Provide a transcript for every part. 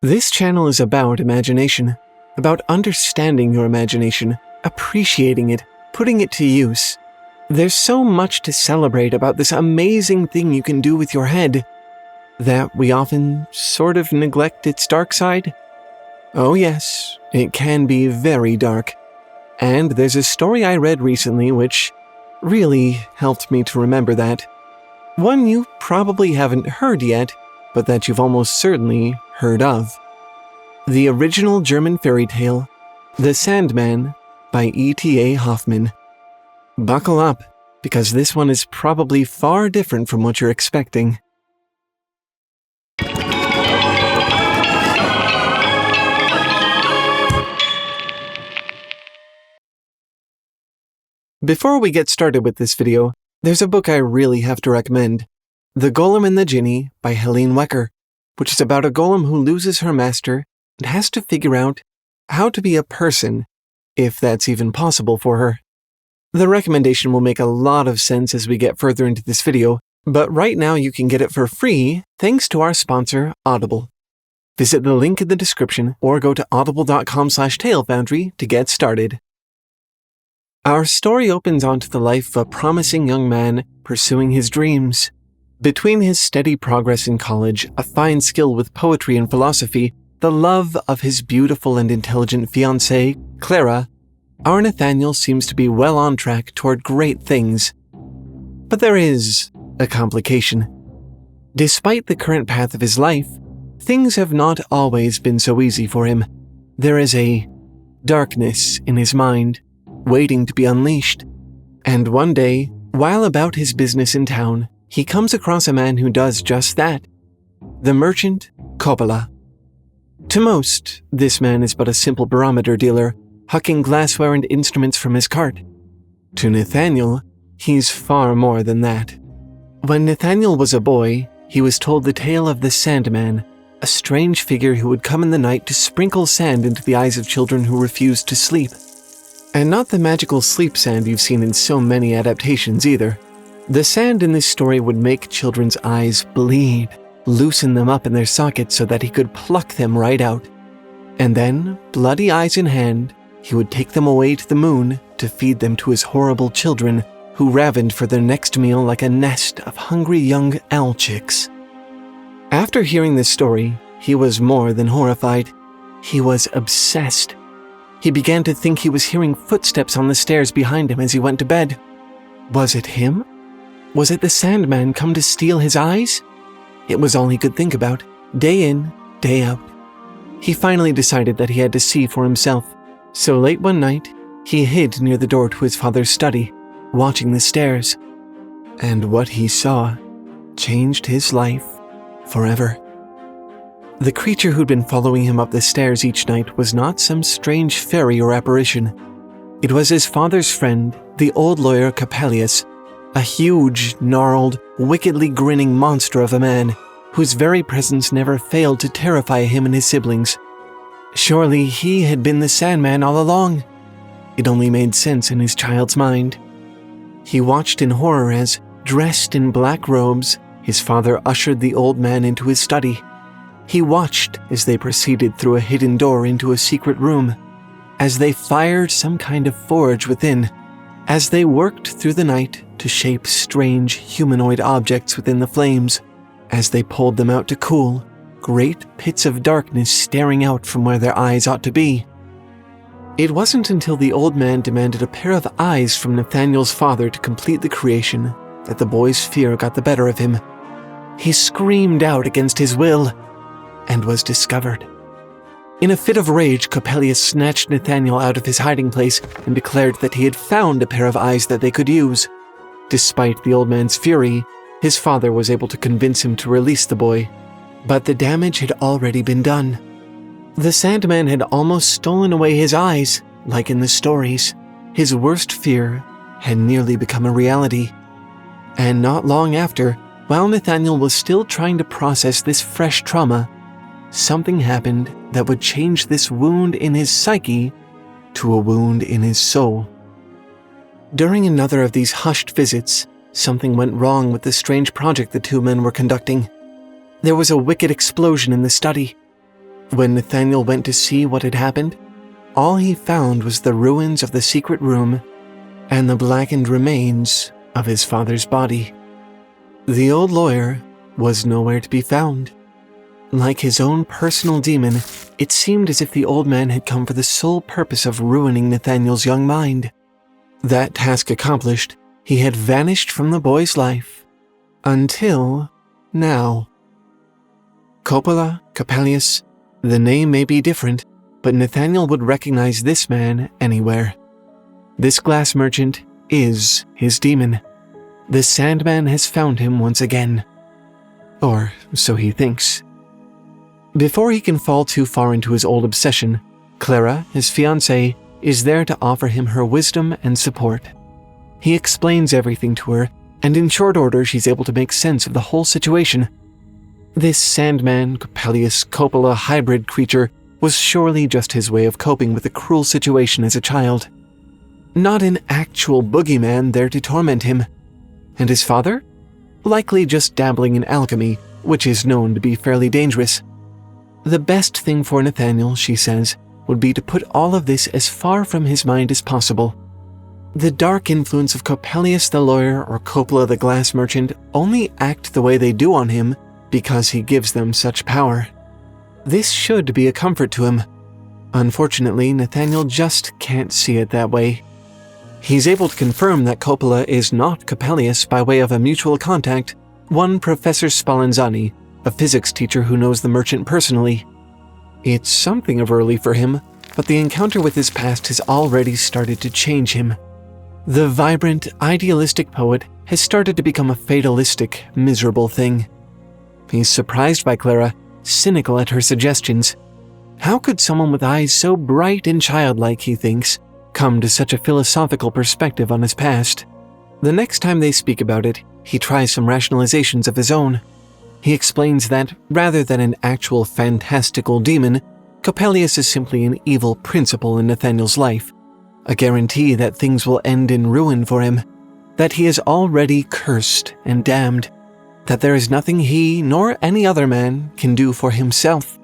This channel is about imagination, about understanding your imagination, appreciating it, putting it to use. There's so much to celebrate about this amazing thing you can do with your head that we often sort of neglect its dark side. Oh yes, it can be very dark. And there's a story I read recently which really helped me to remember that. One you probably haven't heard yet, but that you've almost certainly heard of. The original German fairy tale, The Sandman by E.t.a. Hoffmann. Buckle up, because this one is probably far different from what you're expecting. Before we get started with this video, there's a book I really have to recommend. The Golem and the Jinni by Helene Wecker, which is about a golem who loses her master and has to figure out how to be a person, if that's even possible for her. The recommendation will make a lot of sense as we get further into this video, but right now you can get it for free thanks to our sponsor, Audible. Visit the link in the description or go to audible.com/talefoundry to get started. Our story opens onto the life of a promising young man pursuing his dreams. Between his steady progress in college, a fine skill with poetry and philosophy, the love of his beautiful and intelligent fiancée, Clara, our Nathaniel seems to be well on track toward great things. But there is a complication. Despite the current path of his life, things have not always been so easy for him. There is a darkness in his mind, waiting to be unleashed. And one day, while about his business in town, he comes across a man who does just that. The merchant, Coppola. To most, this man is but a simple barometer dealer, hucking glassware and instruments from his cart. To Nathaniel, he's far more than that. When Nathaniel was a boy, he was told the tale of the Sandman, a strange figure who would come in the night to sprinkle sand into the eyes of children who refused to sleep. And not the magical sleep sand you've seen in so many adaptations either. The sand in this story would make children's eyes bleed, loosen them up in their sockets so that he could pluck them right out. And then, bloody eyes in hand, he would take them away to the moon to feed them to his horrible children, who ravened for their next meal like a nest of hungry young owl chicks. After hearing this story, he was more than horrified. He was obsessed. He began to think he was hearing footsteps on the stairs behind him as he went to bed. Was it him? Was it the Sandman come to steal his eyes? It was all he could think about, day in, day out. He finally decided that he had to see for himself. So late one night, he hid near the door to his father's study, watching the stairs. And what he saw changed his life forever. The creature who'd been following him up the stairs each night was not some strange fairy or apparition. It was his father's friend, the old lawyer Coppelius, a huge, gnarled, wickedly grinning monster of a man, whose very presence never failed to terrify him and his siblings. Surely he had been the Sandman all along. It only made sense in his child's mind. He watched in horror as, dressed in black robes, his father ushered the old man into his study. He watched as they proceeded through a hidden door into a secret room, as they fired some kind of forge within, as they worked through the night to shape strange humanoid objects within the flames, as they pulled them out to cool, great pits of darkness staring out from where their eyes ought to be. It wasn't until the old man demanded a pair of eyes from Nathaniel's father to complete the creation that the boy's fear got the better of him. He screamed out against his will and was discovered. In a fit of rage, Coppelius snatched Nathaniel out of his hiding place and declared that he had found a pair of eyes that they could use. Despite the old man's fury, his father was able to convince him to release the boy. But the damage had already been done. The Sandman had almost stolen away his eyes, like in the stories. His worst fear had nearly become a reality. And not long after, while Nathaniel was still trying to process this fresh trauma, something happened that would change this wound in his psyche to a wound in his soul. During another of these hushed visits, something went wrong with the strange project the two men were conducting. There was a wicked explosion in the study. When Nathaniel went to see what had happened, all he found was the ruins of the secret room and the blackened remains of his father's body. The old lawyer was nowhere to be found. Like his own personal demon, it seemed as if the old man had come for the sole purpose of ruining Nathaniel's young mind. That task accomplished, he had vanished from the boy's life. Until now. Coppola, Coppelius, the name may be different, but Nathaniel would recognize this man anywhere. This glass merchant is his demon. The Sandman has found him once again. Or so he thinks. Before he can fall too far into his old obsession, Clara, his fiancée, is there to offer him her wisdom and support. He explains everything to her, and in short order she's able to make sense of the whole situation. This Sandman, Coppelius, Coppola hybrid creature was surely just his way of coping with a cruel situation as a child. Not an actual boogeyman there to torment him. And his father? Likely just dabbling in alchemy, which is known to be fairly dangerous. The best thing for Nathaniel, she says, would be to put all of this as far from his mind as possible. The dark influence of Coppelius the lawyer or Coppola the glass merchant only act the way they do on him because he gives them such power. This should be a comfort to him. Unfortunately, Nathaniel just can't see it that way. He's able to confirm that Coppola is not Coppelius by way of a mutual contact, one Professor Spallanzani, a physics teacher who knows the merchant personally. It's something of early for him, but the encounter with his past has already started to change him. The vibrant, idealistic poet has started to become a fatalistic, miserable thing. He's surprised by Clara, cynical at her suggestions. How could someone with eyes so bright and childlike, he thinks, come to such a philosophical perspective on his past? The next time they speak about it, he tries some rationalizations of his own. He explains that, rather than an actual fantastical demon, Coppelius is simply an evil principle in Nathaniel's life, a guarantee that things will end in ruin for him, that he is already cursed and damned, that there is nothing he nor any other man can do for himself.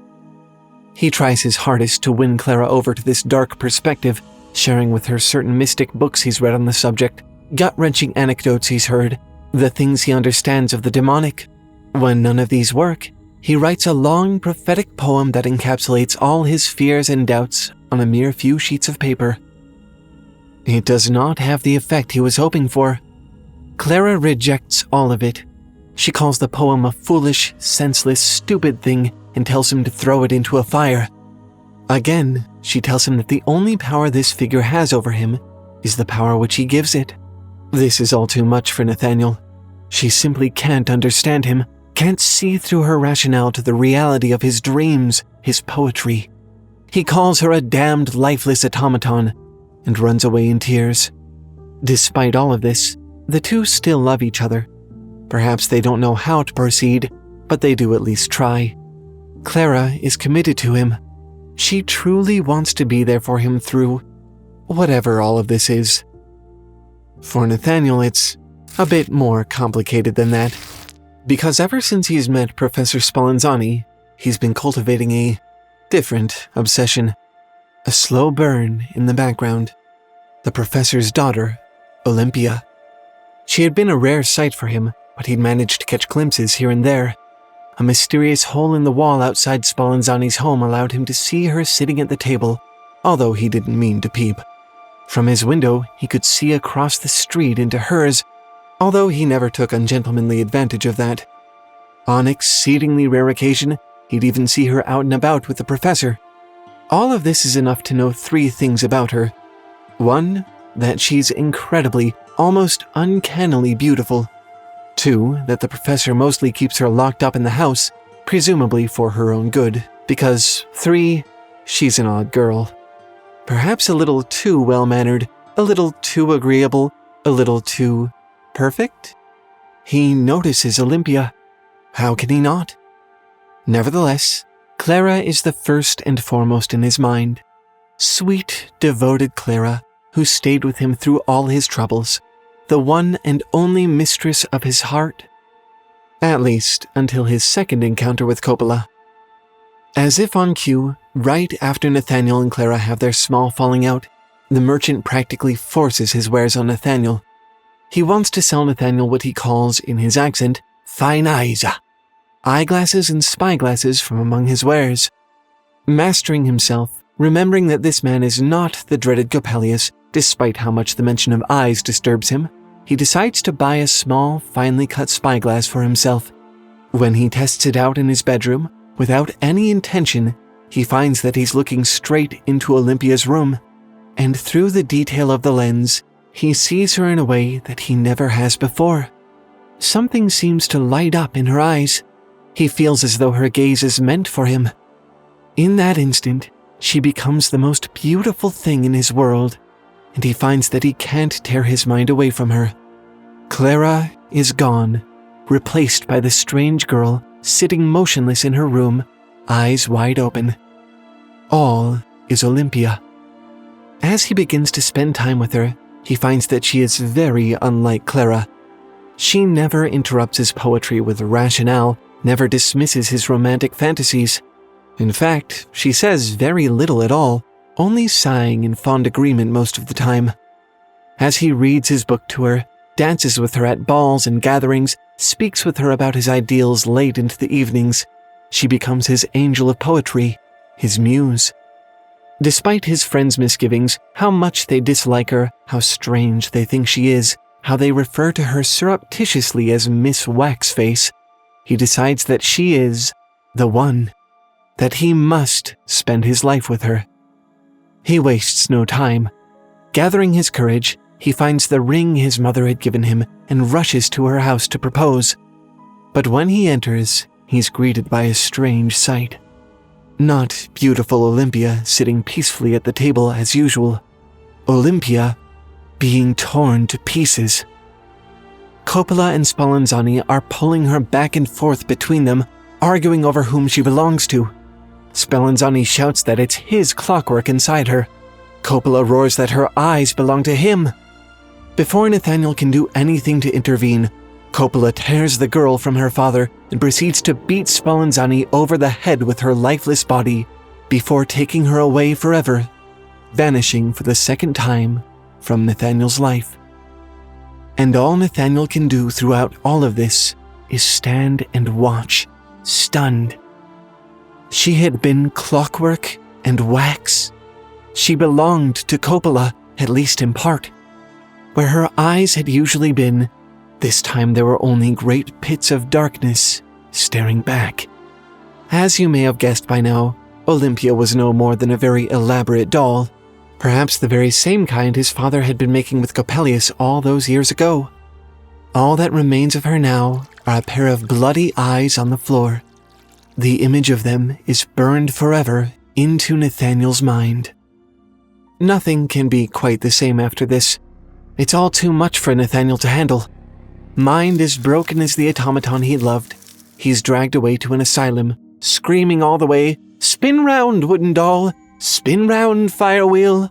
He tries his hardest to win Clara over to this dark perspective, sharing with her certain mystic books he's read on the subject, gut-wrenching anecdotes he's heard, the things he understands of the demonic. When none of these work, he writes a long prophetic poem that encapsulates all his fears and doubts on a mere few sheets of paper. It does not have the effect he was hoping for. Clara rejects all of it. She calls the poem a foolish, senseless, stupid thing and tells him to throw it into a fire. Again, she tells him that the only power this figure has over him is the power which he gives it. This is all too much for Nathaniel. She simply can't understand him, can't see through her rationale to the reality of his dreams, his poetry. He calls her a damned lifeless automaton and runs away in tears. Despite all of this, the two still love each other. Perhaps they don't know how to proceed, but they do at least try. Clara is committed to him. She truly wants to be there for him through whatever all of this is. For Nathaniel, it's a bit more complicated than that, because ever since he's met Professor Spallanzani, he's been cultivating a different obsession, a slow burn in the background. The professor's daughter, Olympia. She had been a rare sight for him, but he'd managed to catch glimpses here and there. A mysterious hole in the wall outside Spallanzani's home allowed him to see her sitting at the table, although he didn't mean to peep. From his window, he could see across the street into hers, although he never took ungentlemanly advantage of that. On exceedingly rare occasion, he'd even see her out and about with the professor. All of this is enough to know three things about her. One, that she's incredibly, almost uncannily beautiful. Two, that the professor mostly keeps her locked up in the house, presumably for her own good, because three, she's an odd girl. Perhaps a little too well-mannered, a little too agreeable, a little too perfect? He notices Olympia. How can he not? Nevertheless, Clara is the first and foremost in his mind. Sweet, devoted Clara, who stayed with him through all his troubles, the one and only mistress of his heart. At least, until his second encounter with Coppola. As if on cue, right after Nathaniel and Clara have their small falling out, the merchant practically forces his wares on Nathaniel. He wants to sell Nathaniel what he calls, in his accent, fine eyes, eyeglasses and spyglasses from among his wares. Mastering himself, remembering that this man is not the dreaded Coppelius, despite how much the mention of eyes disturbs him, he decides to buy a small, finely cut spyglass for himself. When he tests it out in his bedroom, without any intention, he finds that he's looking straight into Olympia's room, and through the detail of the lens, he sees her in a way that he never has before. Something seems to light up in her eyes. He feels as though her gaze is meant for him. In that instant, she becomes the most beautiful thing in his world, and he finds that he can't tear his mind away from her. Clara is gone, replaced by the strange girl sitting motionless in her room, eyes wide open. All is Olympia. As he begins to spend time with her, he finds that she is very unlike Clara. She never interrupts his poetry with rationale, never dismisses his romantic fantasies. In fact, she says very little at all, only sighing in fond agreement most of the time. As he reads his book to her, dances with her at balls and gatherings, speaks with her about his ideals late into the evenings, she becomes his angel of poetry, his muse. Despite his friends' misgivings, how much they dislike her, how strange they think she is, how they refer to her surreptitiously as Miss Waxface, he decides that she is the one, that he must spend his life with her. He wastes no time. Gathering his courage, he finds the ring his mother had given him and rushes to her house to propose. But when he enters, he's greeted by a strange sight. Not beautiful Olympia sitting peacefully at the table as usual. Olympia being torn to pieces. Coppola and Spallanzani are pulling her back and forth between them, arguing over whom she belongs to. Spallanzani shouts that it's his clockwork inside her. Coppola roars that her eyes belong to him. Before Nathaniel can do anything to intervene, Coppola tears the girl from her father and proceeds to beat Spallanzani over the head with her lifeless body before taking her away forever, vanishing for the second time from Nathaniel's life. And all Nathaniel can do throughout all of this is stand and watch, stunned. She had been clockwork and wax. She belonged to Coppola, at least in part. Where her eyes had usually been, this time there were only great pits of darkness staring back. As you may have guessed by now, Olympia was no more than a very elaborate doll, perhaps the very same kind his father had been making with Coppelius all those years ago. All that remains of her now are a pair of bloody eyes on the floor. The image of them is burned forever into Nathaniel's mind. Nothing can be quite the same after this. It's all too much for Nathaniel to handle. Mind as broken as the automaton he loved, he's dragged away to an asylum, screaming all the way, "Spin round, wooden doll! Spin round, fire wheel!"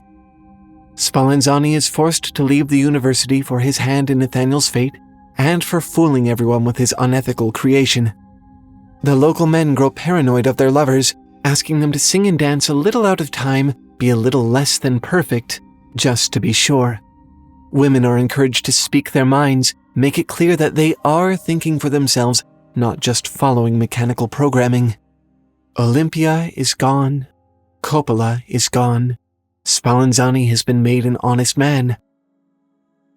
Spallanzani is forced to leave the university for his hand in Nathaniel's fate, and for fooling everyone with his unethical creation. The local men grow paranoid of their lovers, asking them to sing and dance a little out of time, be a little less than perfect, just to be sure. Women are encouraged to speak their minds, make it clear that they are thinking for themselves, not just following mechanical programming. Olympia is gone. Coppola is gone. Spallanzani has been made an honest man.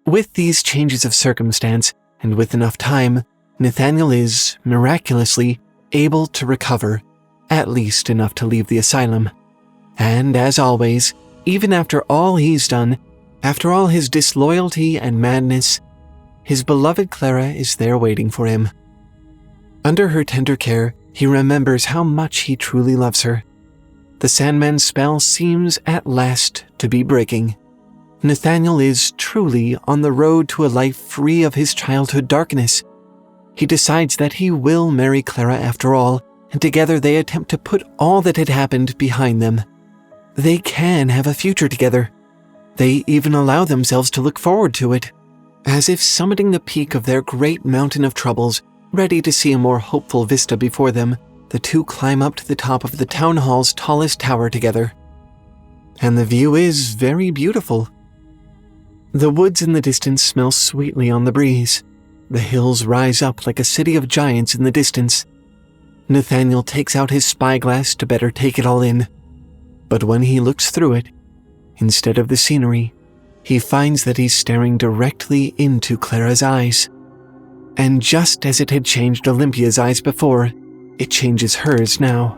With these changes of circumstance, and with enough time, Nathaniel is, miraculously, able to recover, at least enough to leave the asylum. And as always, even after all he's done, after all his disloyalty and madness, his beloved Clara is there waiting for him. Under her tender care, he remembers how much he truly loves her. The Sandman spell seems at last to be breaking. Nathaniel is truly on the road to a life free of his childhood darkness. He decides that he will marry Clara after all, and together they attempt to put all that had happened behind them. They can have a future together. They even allow themselves to look forward to it, as if summiting the peak of their great mountain of troubles, ready to see a more hopeful vista before them, the two climb up to the top of the town hall's tallest tower together. And the view is very beautiful. The woods in the distance smell sweetly on the breeze. The hills rise up like a city of giants in the distance. Nathaniel takes out his spyglass to better take it all in. But when he looks through it, instead of the scenery, he finds that he's staring directly into Clara's eyes. And just as it had changed Olympia's eyes before, it changes hers now.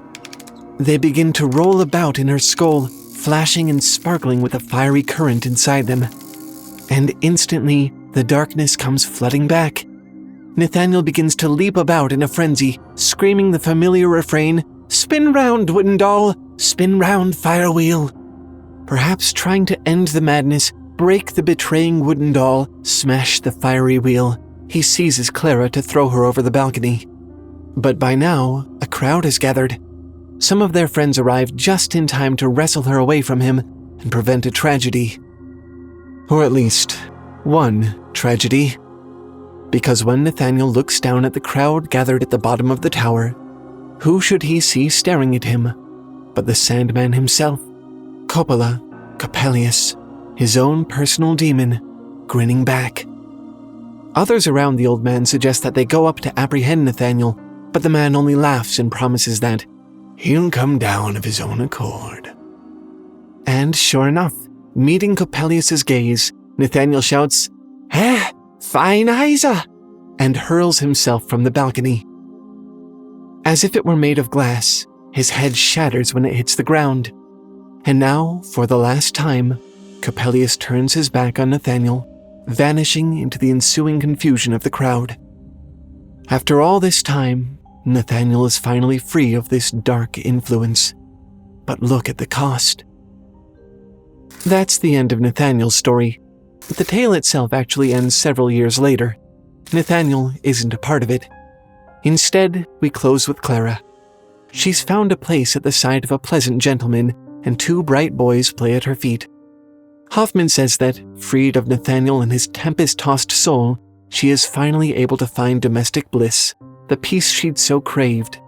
They begin to roll about in her skull, flashing and sparkling with a fiery current inside them. And instantly, the darkness comes flooding back. Nathaniel begins to leap about in a frenzy, screaming the familiar refrain, "Spin round, wooden doll! Spin round, fire wheel!" Perhaps trying to end the madness, break the betraying wooden doll, smash the fiery wheel, he seizes Clara to throw her over the balcony. But by now, a crowd has gathered. Some of their friends arrive just in time to wrestle her away from him and prevent a tragedy. Or at least, one tragedy. Because when Nathaniel looks down at the crowd gathered at the bottom of the tower, who should he see staring at him but the Sandman himself, Coppelius, his own personal demon, grinning back. Others around the old man suggest that they go up to apprehend Nathaniel, but the man only laughs and promises that he'll come down of his own accord. And sure enough, meeting Coppelius's gaze, Nathaniel shouts, "Eh, fine eyes!" and hurls himself from the balcony. As if it were made of glass, his head shatters when it hits the ground. And now, for the last time, Coppelius turns his back on Nathaniel, vanishing into the ensuing confusion of the crowd. After all this time, Nathaniel is finally free of this dark influence. But look at the cost. That's the end of Nathaniel's story, but the tale itself actually ends several years later. Nathaniel isn't a part of it. Instead, we close with Clara. She's found a place at the side of a pleasant gentleman, and two bright boys play at her feet. Hoffman says that, freed of Nathaniel and his tempest-tossed soul, she is finally able to find domestic bliss, the peace she'd so craved.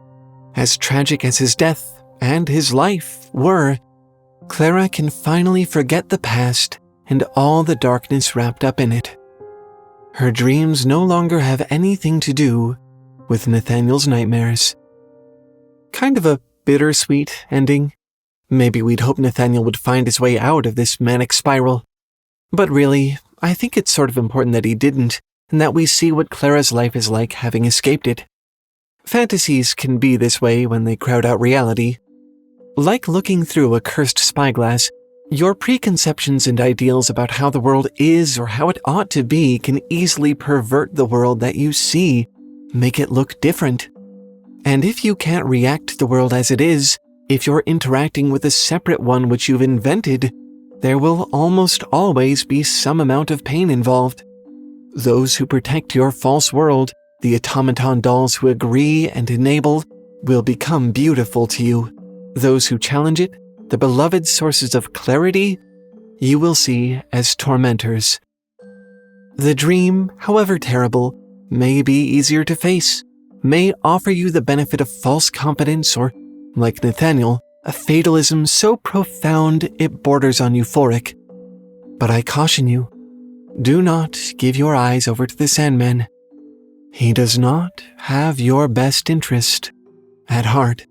As tragic as his death and his life were, Clara can finally forget the past and all the darkness wrapped up in it. Her dreams no longer have anything to do with Nathaniel's nightmares. Kind of a bittersweet ending. Maybe we'd hoped Nathaniel would find his way out of this manic spiral. But really, I think it's sort of important that he didn't, and that we see what Clara's life is like having escaped it. Fantasies can be this way when they crowd out reality. Like looking through a cursed spyglass, your preconceptions and ideals about how the world is or how it ought to be can easily pervert the world that you see, make it look different. And if you can't react to the world as it is, if you're interacting with a separate one which you've invented, there will almost always be some amount of pain involved. Those who protect your false world, the automaton dolls who agree and enable, will become beautiful to you. Those who challenge it, the beloved sources of clarity, you will see as tormentors. The dream, however terrible, may be easier to face, may offer you the benefit of false confidence or, like Nathaniel, a fatalism so profound it borders on euphoric. But I caution you, do not give your eyes over to the Sandman. He does not have your best interest at heart.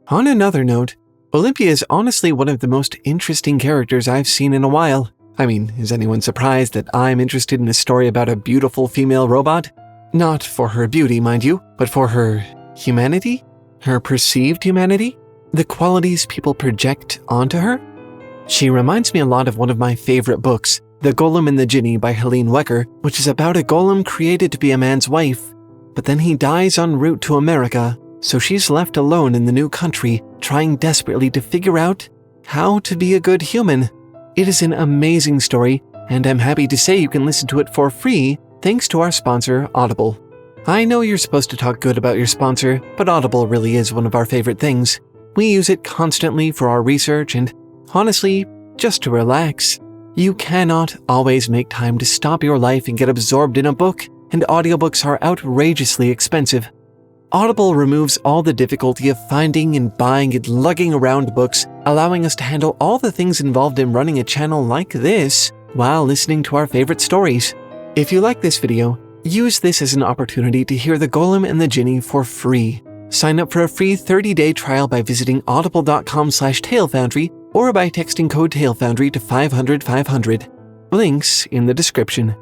On another note, Olympia is honestly one of the most interesting characters I've seen in a while. I mean, is anyone surprised that I'm interested in a story about a beautiful female robot? Not for her beauty, mind you, but for her humanity? Her perceived humanity? The qualities people project onto her? She reminds me a lot of one of my favorite books, The Golem and the Jinni by Helene Wecker, which is about a golem created to be a man's wife, but then he dies en route to America, so she's left alone in the new country, trying desperately to figure out how to be a good human. It is an amazing story, and I'm happy to say you can listen to it for free thanks to our sponsor, Audible. I know you're supposed to talk good about your sponsor, but Audible really is one of our favorite things. We use it constantly for our research and, honestly, just to relax. You cannot always make time to stop your life and get absorbed in a book, and audiobooks are outrageously expensive. Audible removes all the difficulty of finding and buying and lugging around books, allowing us to handle all the things involved in running a channel like this while listening to our favorite stories. If you like this video, use this as an opportunity to hear The Golem and the Jinni for free. Sign up for a free 30-day trial by visiting audible.com/talefoundry or by texting code TALEFOUNDRY to 500-500. Links in the description.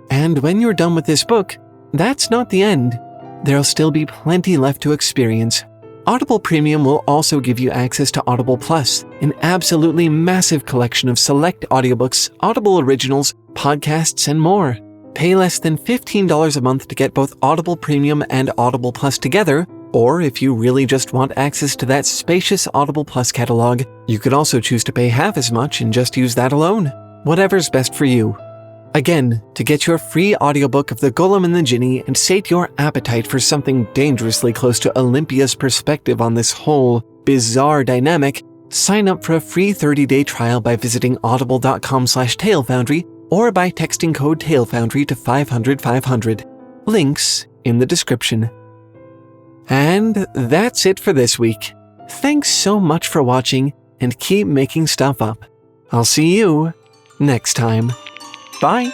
And when you're done with this book, that's not the end. There'll still be plenty left to experience. Audible Premium will also give you access to Audible Plus, an absolutely massive collection of select audiobooks, Audible originals, podcasts, and more. Pay less than $15 a month to get both Audible Premium and Audible Plus together, or if you really just want access to that spacious Audible Plus catalog, you could also choose to pay half as much and just use that alone. Whatever's best for you. Again, to get your free audiobook of The Golem and the Jinni and sate your appetite for something dangerously close to Olympia's perspective on this whole bizarre dynamic, sign up for a free 30-day trial by visiting audible.com/talefoundry or by texting code TALEFOUNDRY to 500-500. Links in the description. And that's it for this week. Thanks so much for watching, and keep making stuff up. I'll see you next time. Bye!